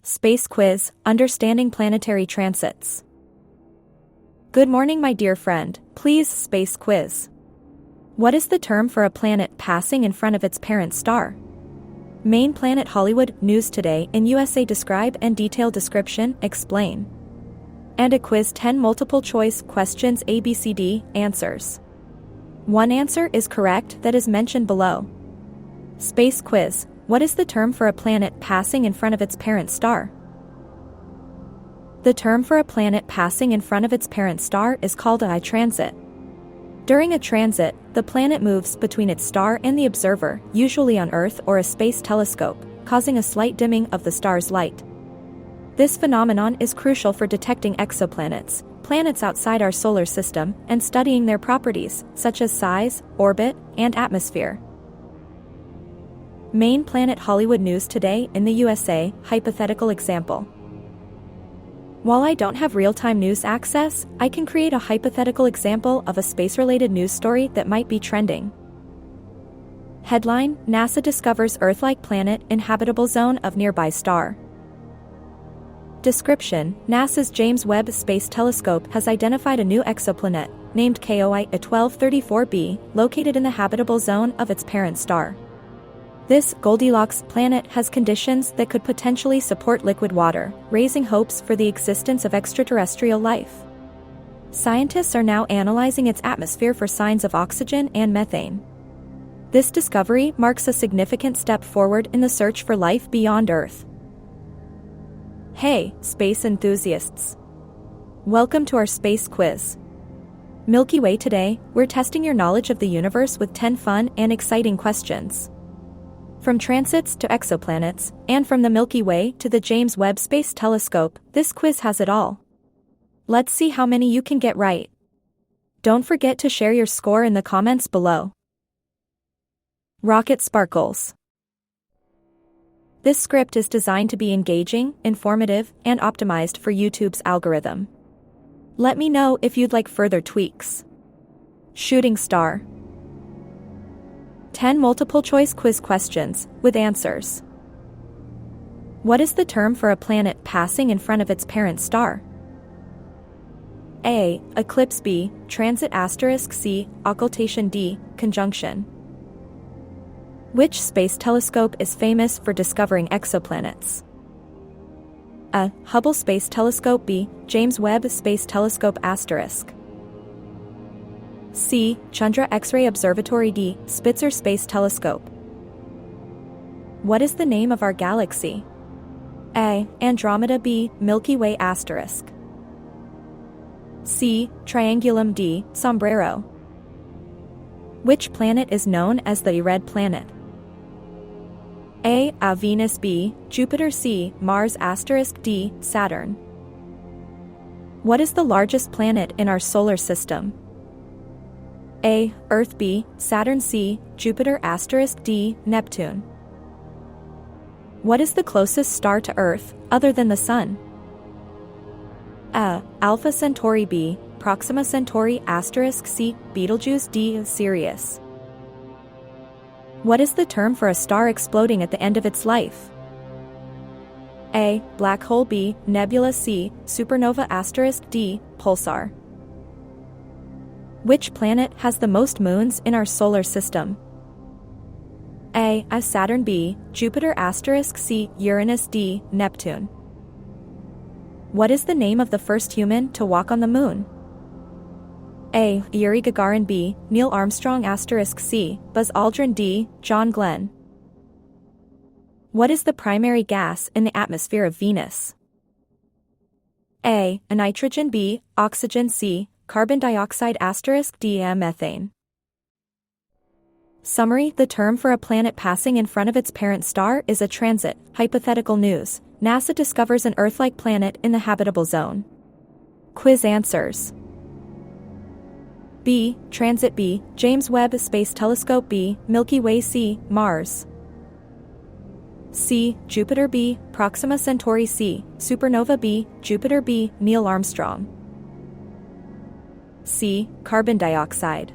Space Quiz, Understanding Planetary Transits. Good morning, my dear friend. Please, space quiz. What is the term for a planet passing in front of its parent star? Main planet Hollywood, News Today in USA. Describe and detailed description, explain. And a quiz 10 multiple choice questions a.b.c.d. answers. One answer is correct that is mentioned below. Space quiz. What is the term for a planet passing in front of its parent star? The term for a planet passing in front of its parent star is called a transit. During a transit, the planet moves between its star and the observer, usually on Earth or a space telescope, causing a slight dimming of the star's light. This phenomenon is crucial for detecting exoplanets, planets outside our solar system, and studying their properties, such as size, orbit, and atmosphere. Main planet Hollywood, News Today in the USA. Hypothetical example. While I don't have real-time news access, I can create a hypothetical example of a space-related news story that might be trending. Headline: NASA discovers Earth-like planet in habitable zone of nearby star. Description: NASA's James Webb Space Telescope has identified a new exoplanet, named KOI 1234b, located in the habitable zone of its parent star. This Goldilocks planet has conditions that could potentially support liquid water, raising hopes for the existence of extraterrestrial life. Scientists are now analyzing its atmosphere for signs of oxygen and methane. This discovery marks a significant step forward in the search for life beyond Earth. Hey, space enthusiasts! Welcome to our space quiz. Milky Way. Today, we're testing your knowledge of the universe with 10 fun and exciting questions. From transits to exoplanets, and from the Milky Way to the James Webb Space Telescope, this quiz has it all. Let's see how many you can get right. Don't forget to share your score in the comments below. Rocket sparkles. This script is designed to be engaging, informative, and optimized for YouTube's algorithm. Let me know if you'd like further tweaks. Shooting star. 10 multiple-choice quiz questions, with answers. What is the term for a planet passing in front of its parent star? A. Eclipse. B. Transit. *C. Occultation. D. Conjunction. Which space telescope is famous for discovering exoplanets? A. Hubble Space Telescope. B. James Webb Space Telescope *. C. Chandra X-ray Observatory. D. Spitzer Space Telescope. What is the name of our galaxy? A. Andromeda. B. Milky Way *. C. Triangulum. D. Sombrero. Which planet is known as the red planet? A. Venus. B. Jupiter. C. Mars *. D. Saturn. What is the largest planet in our solar system? A. Earth. B. Saturn. C. Jupiter *. D. Neptune. What is the closest star to Earth, other than the Sun? A. Alpha Centauri. B. Proxima Centauri *. C. Betelgeuse. D. Sirius. What is the term for a star exploding at the end of its life? A. Black hole. B. Nebula. C. Supernova *. D. Pulsar. Which planet has the most moons in our solar system? A. Saturn. B. Jupiter *. C. Uranus. D. Neptune. What is the name of the first human to walk on the moon? A. Yuri Gagarin. B. Neil Armstrong *. C. Buzz Aldrin. D. John Glenn. What is the primary gas in the atmosphere of Venus? A. Nitrogen. B. Oxygen. C. Carbon dioxide *. D. Methane. Summary: the term for a planet passing in front of its parent star is a transit. Hypothetical news: NASA discovers an Earth-like planet in the habitable zone. Quiz answers. B. Transit. B. James Webb Space Telescope. B. Milky Way. C. Mars. C. Jupiter. B. Proxima Centauri. C. Supernova. B. Jupiter. B. Neil Armstrong. C. Carbon dioxide.